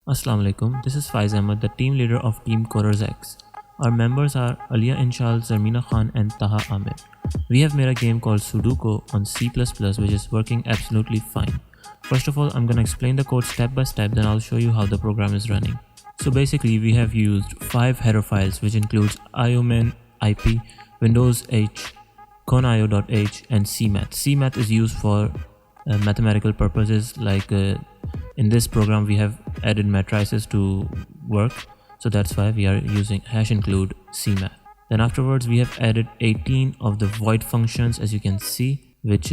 Assalamu alaikum, this is Faiz Ahmed, the team leader of Team Coders X. Our members are Aliya Inshal, Zarmina Khan and Taha Amir. We have made a game called Suduko on C++ which is working absolutely fine. First of all, I'm gonna explain the code step by step, then I'll show you how the program is running. So basically we have used 5 header files which includes iomin, IP, Windows H, conio.h and cmath. Cmath is used for mathematical purposes, like in this program we have added matrices to work, so that's why we are using #include cmath. Then afterwards we have added 18 of the void functions, as you can see, which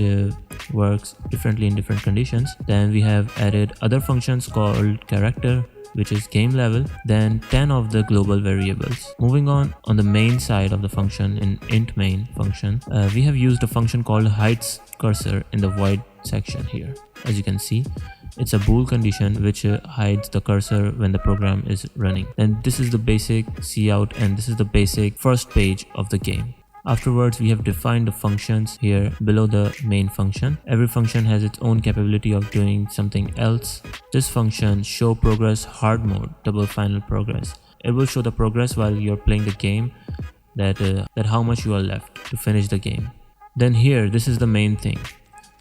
works differently in different conditions. Then we have added other functions called character, which is game level, then 10 of the global variables. Moving on the main side of the function, in int main function, we have used a function called hides cursor in the void section here. As you can see, it's a bool condition which hides the cursor when the program is running. And this is the basic cout, and this is the basic first page of the game. Afterwards, we have defined the functions here below the main function. Every function has its own capability of doing something else. This function show progress hard mode, double final progress. It will show the progress while you're playing the game, that how much you are left to finish the game. Then here, this is the main thing.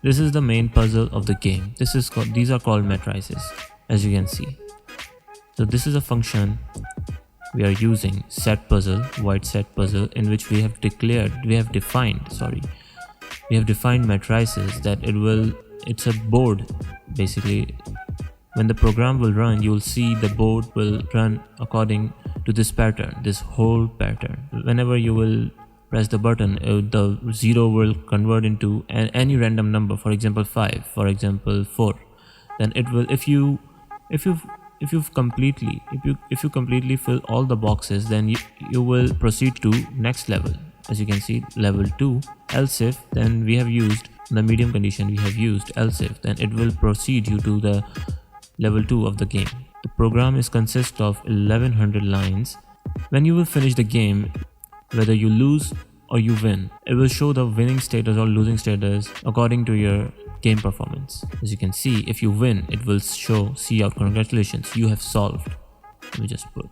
This is the main puzzle of the game. These are called matrices, as you can see. So this is a function we are using, set puzzle, void set puzzle, in which we have defined matrices that it's a board. Basically, when the program will run, you will see the board will run according to this pattern, this whole pattern. Whenever you will press the button, the 0 will convert into any random number, for example 5, for example 4. Then it will, if you completely fill all the boxes, then you will proceed to next level. As you can see, level 2. Else if, then we have used the medium condition, we have used else if, then it will proceed you to the level 2 of the game. The program consists of 1100 lines. When you will finish the game, whether you lose or you win, it will show the winning status or losing status according to your game performance. As you can see, if you win, it will show cout, congratulations, you have solved. Let me just put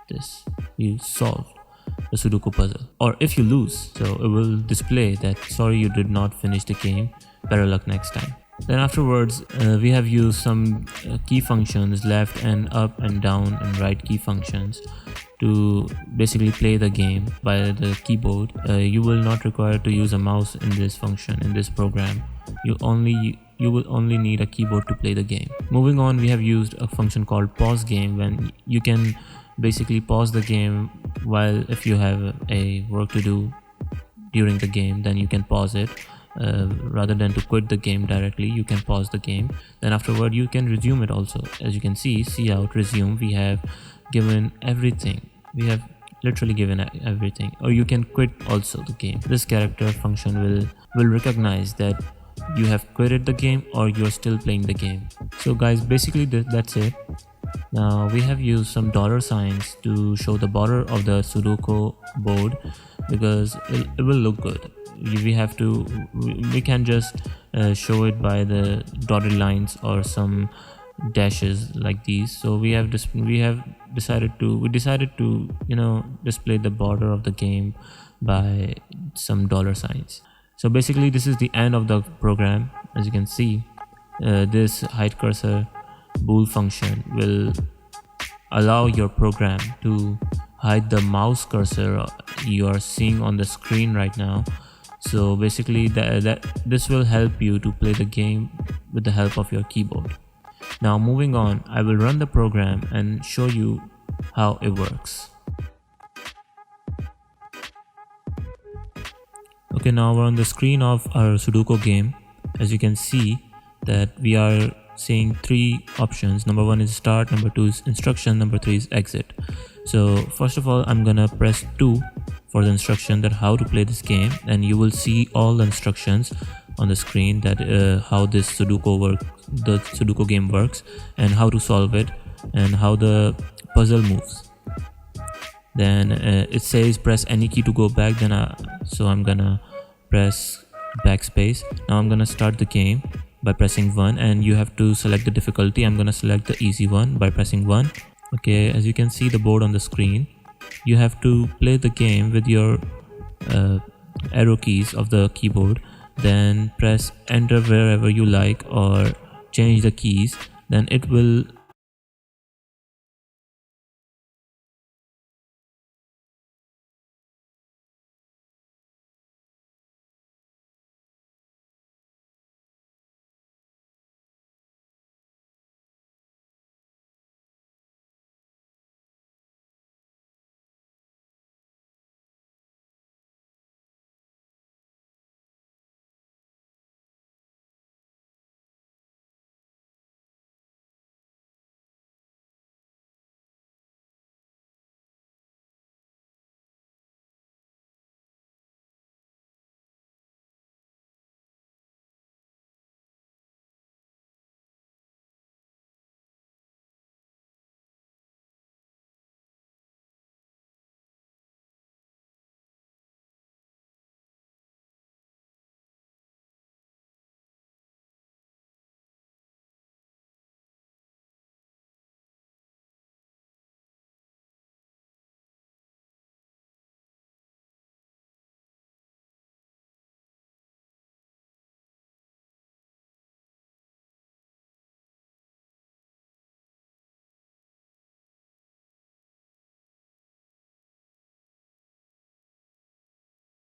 this, you solved the Sudoku puzzle. Or if you lose, so it will display that sorry, you did not finish the game, better luck next time. Then afterwards, we have used some key functions, left and up and down and right key functions, to basically play the game by the keyboard. You will not require to use a mouse in this function, in this program. You will only need a keyboard to play the game. Moving on, we have used a function called pause game, when you can basically pause the game while, if you have a work to do during the game, then you can pause it. Rather than to quit the game directly, you can pause the game. Then afterward, you can resume it also. As you can see, cout, resume, we have given everything. We have literally given everything. Or you can quit also the game. This character function will recognize that you have quitted the game or you are still playing the game. So guys, basically that's it. Now we have used some $signs to show the border of the Sudoku board, because it will look good. We can just show it by the dotted lines or some dashes like these. So we decided to display the border of the game by some $signs. So basically this is the end of the program. As you can see, this hide cursor bool function will allow your program to hide the mouse cursor you are seeing on the screen right now. So basically this will help you to play the game with the help of your keyboard. Now moving on, I will run the program and show you how it works. Okay, now we're on the screen of our Sudoku game. As you can see that we are seeing 3 options. Number 1 is start, number 2 is instruction, number 3 is exit. So first of all, I'm gonna press 2 for the instruction, that how to play this game, and you will see all the instructions on the screen, that how this the Sudoku game works, and how to solve it, and how the puzzle moves. Then it says press any key to go back, so I'm gonna press backspace. Now I'm gonna start the game by pressing 1, and you have to select the difficulty. I'm gonna select the easy one by pressing 1. Okay, as you can see the board on the screen, you have to play the game with your arrow keys of the keyboard, then press enter wherever you like or change the keys. Then it will